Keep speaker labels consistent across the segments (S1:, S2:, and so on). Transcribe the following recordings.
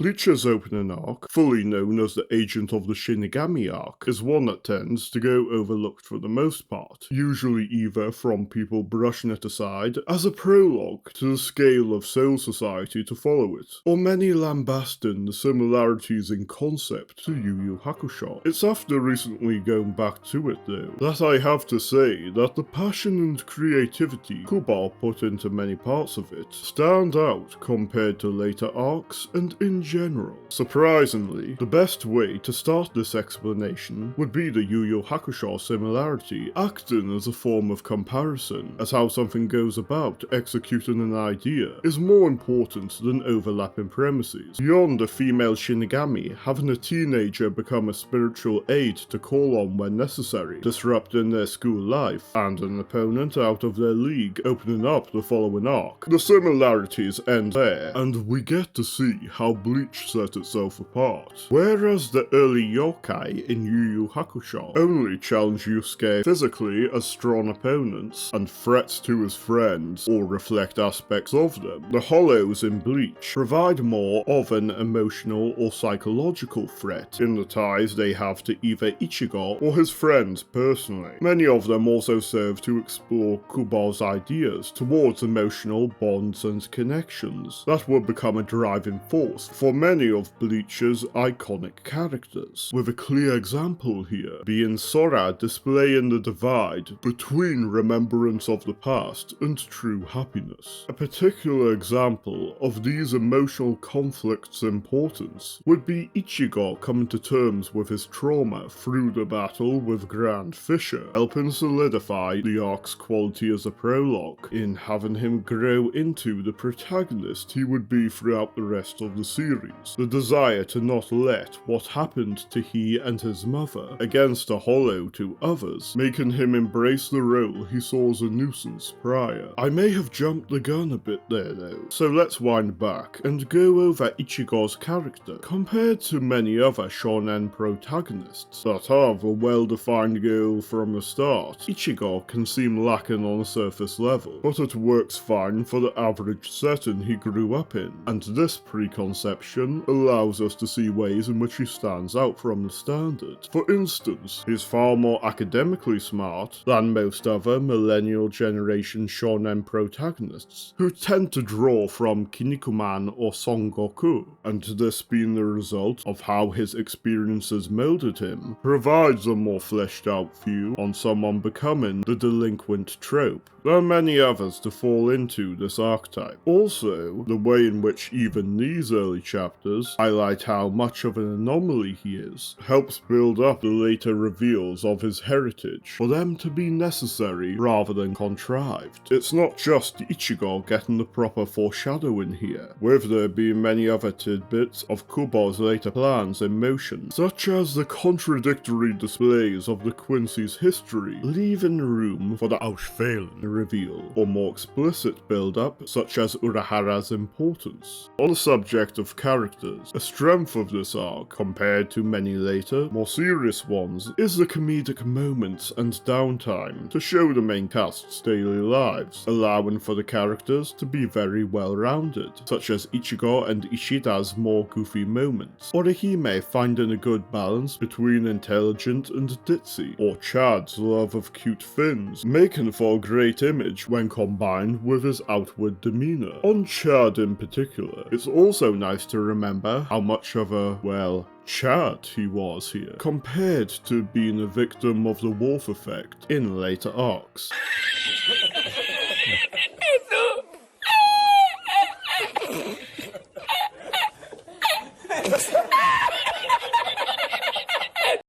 S1: Bleach's opening arc, fully known as the Agent of the Shinigami Arc, is one that tends to go overlooked for the most part, usually either from people brushing it aside as a prologue to the scale of Soul Society to follow it, or many lambasting the similarities in concept to Yu Yu Hakusho. It's after recently going back to it though, that I have to say that the passion and creativity Kubo put into many parts of it stand out compared to later arcs and in general. Surprisingly, the best way to start this explanation would be the Yu Yu Hakusho similarity acting as a form of comparison, as how something goes about executing an idea is more important than overlapping premises. Beyond a female Shinigami having a teenager become a spiritual aid to call on when necessary, disrupting their school life, and an opponent out of their league opening up the following arc, the similarities end there, and we get to see how Bleach set itself apart. Whereas the early yokai in Yu Yu Hakusho only challenge Yusuke physically as strong opponents and threats to his friends or reflect aspects of them, the hollows in Bleach provide more of an emotional or psychological threat in the ties they have to either Ichigo or his friends personally. Many of them also serve to explore Kubo's ideas towards emotional bonds and connections that would become a driving force for many of Bleach's iconic characters, with a clear example here being Sora displaying the divide between remembrance of the past and true happiness. A particular example of these emotional conflicts' importance would be Ichigo coming to terms with his trauma through the battle with Grand Fisher, helping solidify the arc's quality as a prologue in having him grow into the protagonist he would be throughout the rest of the series. The desire to not let what happened to he and his mother against a hollow to others, making him embrace the role he saw as a nuisance prior. I may have jumped the gun a bit there though, so let's wind back and go over Ichigo's character. Compared to many other shonen protagonists that have a well-defined goal from the start, Ichigo can seem lacking on a surface level, but it works fine for the average setting he grew up in, and this preconception allows us to see ways in which he stands out from the standard. For instance, he's far more academically smart than most other millennial generation shonen protagonists, who tend to draw from Kinnikuman or Son Goku, and this being the result of how his experiences molded him, provides a more fleshed out view on someone becoming the delinquent trope than many others to fall into this archetype. Also, the way in which even these early chapters highlight how much of an anomaly he is, helps build up the later reveals of his heritage, for them to be necessary rather than contrived. It's not just Ichigo getting the proper foreshadowing here, with there being many other tidbits of Kubo's later plans in motion, such as the contradictory displays of the Quincy's history, leaving room for the Ausfällen reveal, or more explicit build-up such as Urahara's importance. On the subject of characters, a strength of this arc, compared to many later, more serious ones, is the comedic moments and downtime to show the main cast's daily lives, allowing for the characters to be very well-rounded, such as Ichigo and Ishida's more goofy moments, or Hime finding a good balance between intelligent and ditzy, or Chad's love of cute fins, making for a great image when combined with his outward demeanour. On Chad in particular, it's also nice to remember how much of a, well, Chad he was here, compared to being a victim of the wolf effect in later arcs.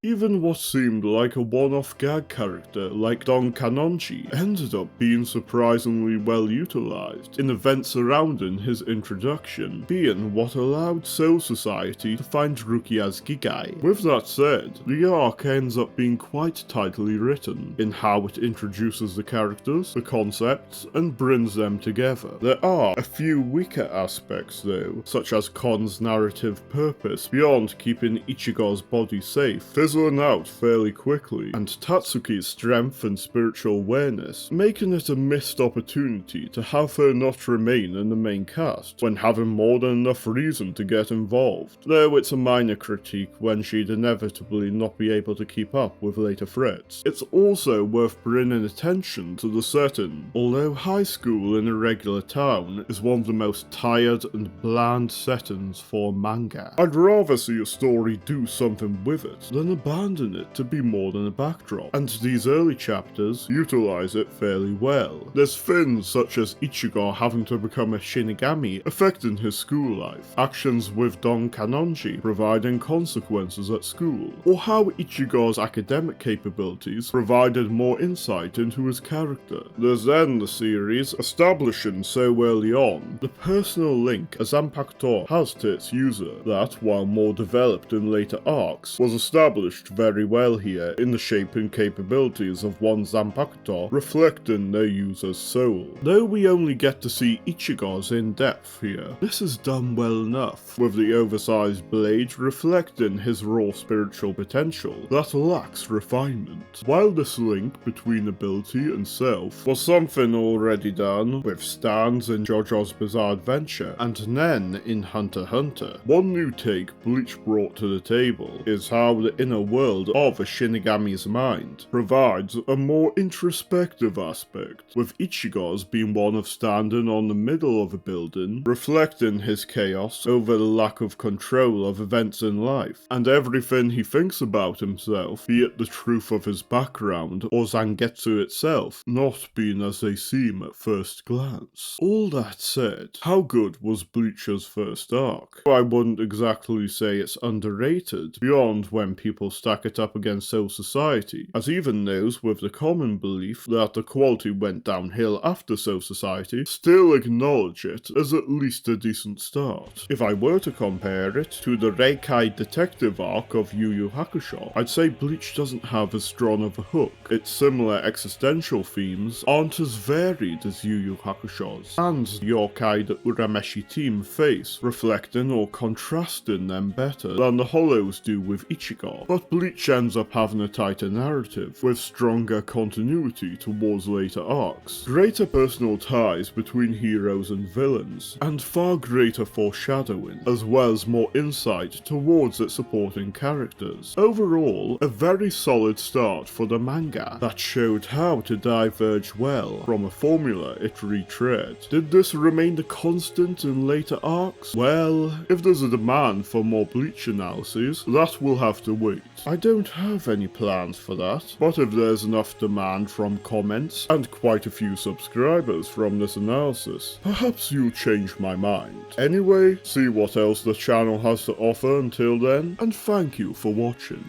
S1: Even what seemed like a one-off gag character like Don Kanonji ended up being surprisingly well utilised in events surrounding his introduction, being what allowed Soul Society to find Rukia's Gigai. With that said, the arc ends up being quite tightly written in how it introduces the characters, the concepts, and brings them together. There are a few weaker aspects though, such as Kon's narrative purpose beyond keeping Ichigo's body safe. fizzling out fairly quickly, and Tatsuki's strength and spiritual awareness making it a missed opportunity to have her not remain in the main cast, when having more than enough reason to get involved, though it's a minor critique when she'd inevitably not be able to keep up with later threats. It's also worth bringing attention to the setting. Although high school in a regular town is one of the most tired and bland settings for manga, I'd rather see a story do something with it than abandon it to be more than a backdrop, and these early chapters utilize it fairly well. There's things such as Ichigo having to become a Shinigami affecting his school life, actions with Don Kanonji providing consequences at school, or how Ichigo's academic capabilities provided more insight into his character. There's then the series establishing so early on the personal link a Zanpakuto has to its user that, while more developed in later arcs, was established very well here in the shape and capabilities of one Zanpakuto reflecting their user's soul. Though we only get to see Ichigo's in depth here, this is done well enough, with the oversized blade reflecting his raw spiritual potential that lacks refinement. While this link between ability and self was something already done with Stan's in JoJo's Bizarre Adventure and Nen in Hunter x Hunter, one new take Bleach brought to the table is how the inner world of a Shinigami's mind provides a more introspective aspect, with Ichigo's being one of standing on the middle of a building, reflecting his chaos over the lack of control of events in life, and everything he thinks about himself, be it the truth of his background or Zangetsu itself, not being as they seem at first glance. All that said, how good was Bleach's first arc? I wouldn't exactly say it's underrated, beyond when people stack it up against Soul Society, as even those with the common belief that the quality went downhill after Soul Society still acknowledge it as at least a decent start. If I were to compare it to the Reikai detective arc of Yu Yu Hakusho, I'd say Bleach doesn't have as strong of a hook. Its similar existential themes aren't as varied as Yu Yu Hakusho's, and the yokai that Urameshi team face, reflecting or contrasting them better than the Hollows do with Ichigo. But Bleach ends up having a tighter narrative, with stronger continuity towards later arcs, greater personal ties between heroes and villains, and far greater foreshadowing, as well as more insight towards its supporting characters. Overall, a very solid start for the manga that showed how to diverge well from a formula it retread. Did this remain the constant in later arcs? Well, if there's a demand for more Bleach analyses, that will have to wait. I don't have any plans for that, but if there's enough demand from comments and quite a few subscribers from this analysis, perhaps you'll change my mind. Anyway, see what else the channel has to offer until then, and thank you for watching.